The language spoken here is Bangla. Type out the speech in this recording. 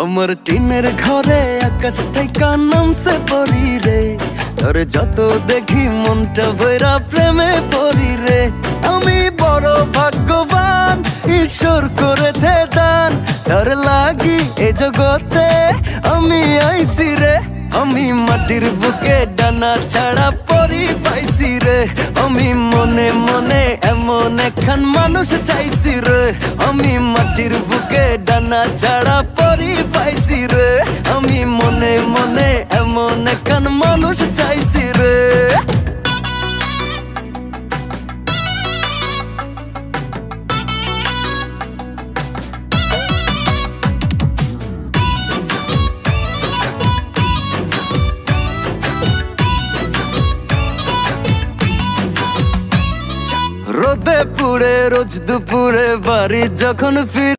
আমার টিনের ঘরে আকাশ থেকে নামছে পরি রে, তোর যত দেখি মনটা ভৈরা প্রেমে পরি রে। আমি বড় ভাগ্যবান, ঈশ্বর করেছে দান, তোর লাগি এ জগতে আমি আইছি রে। আমি মাটির বুকে ডানা ছাড়া পরি পাইছি রে, আমি মনে মনে এমন একখান মানুষ চাইছি রে। আমি মাটির বুকে ডানা ছাড়া পরি পাইছি রে, আমি মনে মনে এমন একখান মানুষ চাইছি রে। রোদে পুড়ে রোজ দুপুরে বাড়ি যখন ফির